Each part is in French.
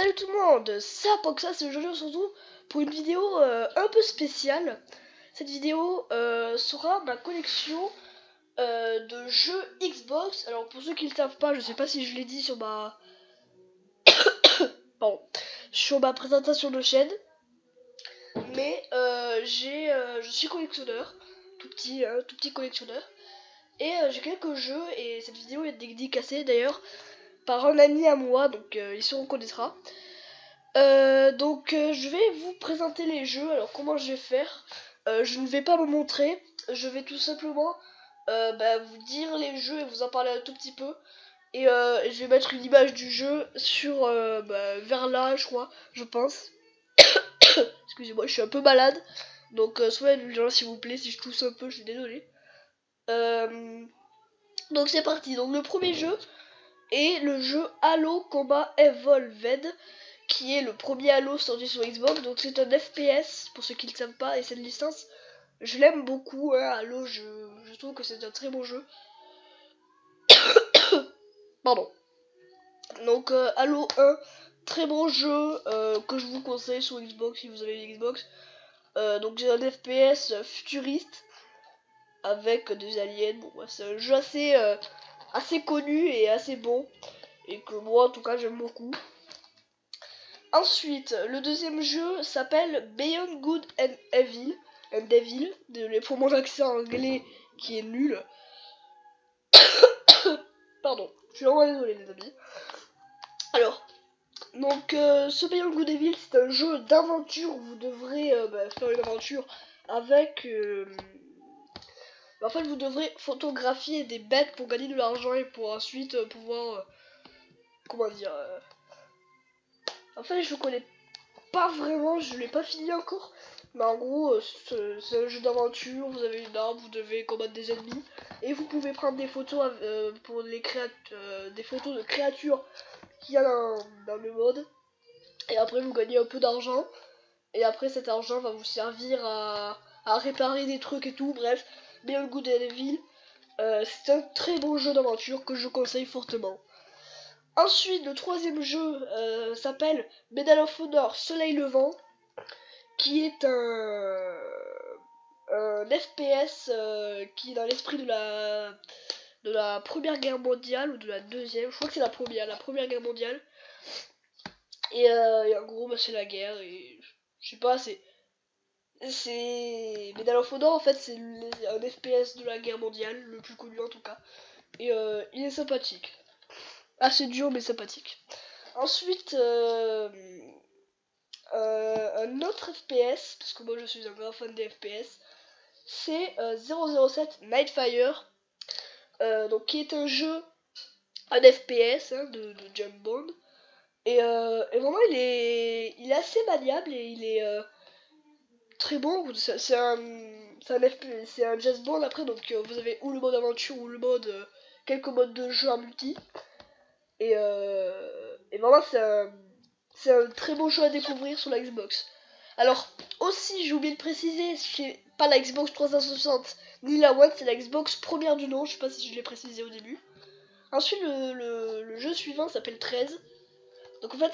Salut tout le monde, c'est Apoxa, c'est aujourd'hui on se retrouve pour une vidéo un peu spéciale. Cette vidéo sera ma collection de jeux Xbox. Alors pour ceux qui ne le savent pas, je sais pas si je l'ai dit sur ma pardon, sur ma présentation de chaîne, mais je suis collectionneur, tout petit collectionneur, et j'ai quelques jeux et cette vidéo est dédicacée d'ailleurs par un ami à moi, donc il se reconnaîtra. Je vais vous présenter les jeux. Alors comment je vais faire? Je ne vais pas me montrer, je vais tout simplement vous dire les jeux et vous en parler un tout petit peu. Et je vais mettre une image du jeu sur vers là, je pense. Excusez-moi, je suis un peu malade, donc soyez indulgents s'il vous plaît si je tousse un peu, je suis désolé. Donc c'est parti. Donc le premier jeu est le jeu Halo Combat Evolved, qui est le premier Halo sorti sur Xbox. Donc c'est un FPS pour ceux qui ne le savent pas, et cette licence je l'aime beaucoup, hein. Halo, je trouve que c'est un très bon jeu. Pardon. Donc Halo 1, très bon jeu que je vous conseille sur Xbox si vous avez une Xbox. Donc c'est un FPS futuriste avec des aliens. Bon, c'est un jeu assez connu et assez bon, et que moi en tout cas j'aime beaucoup. Ensuite, le deuxième jeu s'appelle Beyond Good and Evil. Désolé pour mon accent anglais qui est nul. Pardon, je suis vraiment désolé les amis. Alors, donc ce Beyond Good and Evil, c'est un jeu d'aventure où vous devrez faire une aventure avec... en fait, vous devrez photographier des bêtes pour gagner de l'argent et pour ensuite pouvoir... comment dire... En fait, je connais pas vraiment, je l'ai pas fini encore. Mais en gros, c'est un jeu d'aventure, vous avez une arme, vous devez combattre des ennemis. Et vous pouvez prendre des photos pour des photos de créatures qu'il y a dans le mode. Et après, vous gagnez un peu d'argent. Et après, cet argent va vous servir à réparer des trucs et tout. Bref, Beyond Good and Evil, c'est un très bon jeu d'aventure que je conseille fortement. Ensuite, le troisième jeu s'appelle Medal of Honor Soleil Levant, qui est un FPS qui est dans l'esprit de la Première Guerre mondiale, ou de la deuxième, je crois que c'est la Première Guerre mondiale. Et en gros, c'est la guerre, et je sais pas, c'est Medal of Honor, en fait, c'est un FPS de la guerre mondiale, le plus connu en tout cas. Et il est sympathique. Assez dur, mais sympathique. Ensuite, un autre FPS, parce que moi je suis un grand fan des FPS, c'est 007 Nightfire, donc qui est un jeu, un FPS de James Bond, et vraiment il est assez maniable et il est très bon. C'est un FPS, c'est un James Bond après, donc vous avez ou le mode aventure ou le mode quelques modes de jeu en multi, et vraiment c'est un très beau jeu à découvrir sur la Xbox. Alors, aussi, j'ai oublié de préciser, c'est pas la Xbox 360 ni la One, c'est la Xbox première du nom, je sais pas si je l'ai précisé au début. Ensuite, le jeu suivant s'appelle 13. Donc en fait,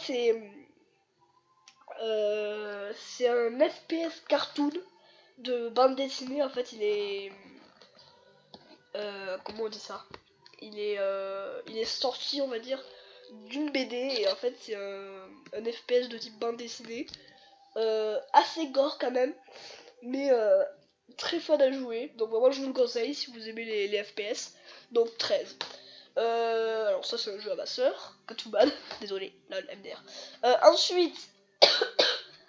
c'est un FPS cartoon de bande dessinée. En fait, il est... comment on dit ça? Il est sorti, on va dire, d'une BD, et en fait, c'est un FPS de type bande dessinée. Assez gore quand même, mais très fun à jouer. Donc vraiment je vous le conseille si vous aimez les FPS. Donc 13. Alors ça c'est un jeu à ma soeur, pas tout bad, désolé, là le MDR. Ensuite,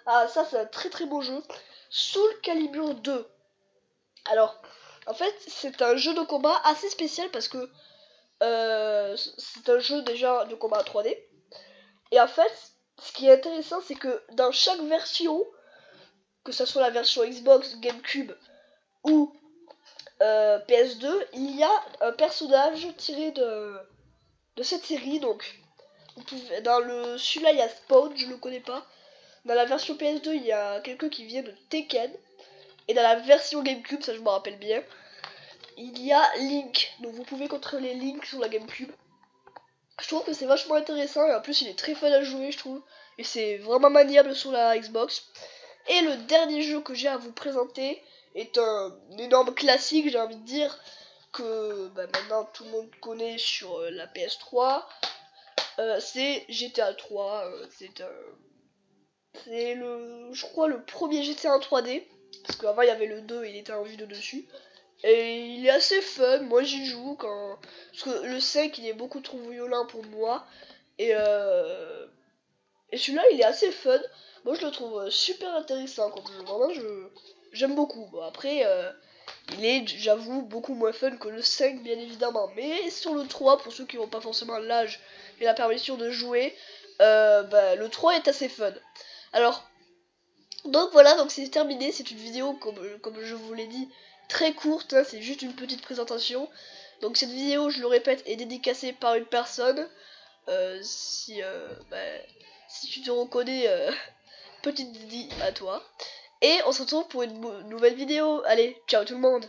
ah ça c'est un très très beau jeu, Soul Calibur 2. Alors en fait c'est un jeu de combat assez spécial parce que c'est un jeu déjà de combat 3D. Et en fait ce qui est intéressant c'est que dans chaque version, que ce soit la version Xbox, GameCube ou PS2, il y a un personnage tiré de cette série. Donc dans celui-là il y a Spawn, je le connais pas. Dans la version PS2 il y a quelqu'un qui vient de Tekken. Et dans la version GameCube, ça je me rappelle bien, il y a Link. Donc vous pouvez contrôler Link sur la GameCube. Je trouve que c'est vachement intéressant, et en plus il est très fun à jouer, je trouve. et c'est vraiment maniable sur la Xbox. Et le dernier jeu que j'ai à vous présenter est un énorme classique, j'ai envie de dire, que maintenant tout le monde connaît sur la PS3. C'est GTA 3. C'est je crois le premier GTA en 3D, parce qu'avant il y avait le 2, il était en vue de dessus. Et il est assez fun, moi j'y joue parce que le 5 il est beaucoup trop violent pour moi. Et, et celui-là il est assez fun. Moi je le trouve super intéressant comme jeu, vraiment j'aime beaucoup. Bon, après il est, j'avoue, beaucoup moins fun que le 5 bien évidemment. Mais sur le 3, pour ceux qui n'ont pas forcément l'âge et la permission de jouer, le 3 est assez fun. Alors, donc voilà, donc c'est terminé, c'est une vidéo comme je vous l'ai dit, très courte, hein, c'est juste une petite présentation. Donc cette vidéo, je le répète, est dédicacée par une personne. Si tu te reconnais, petite Didi à toi. Et on se retrouve pour une nouvelle vidéo. Allez, ciao tout le monde.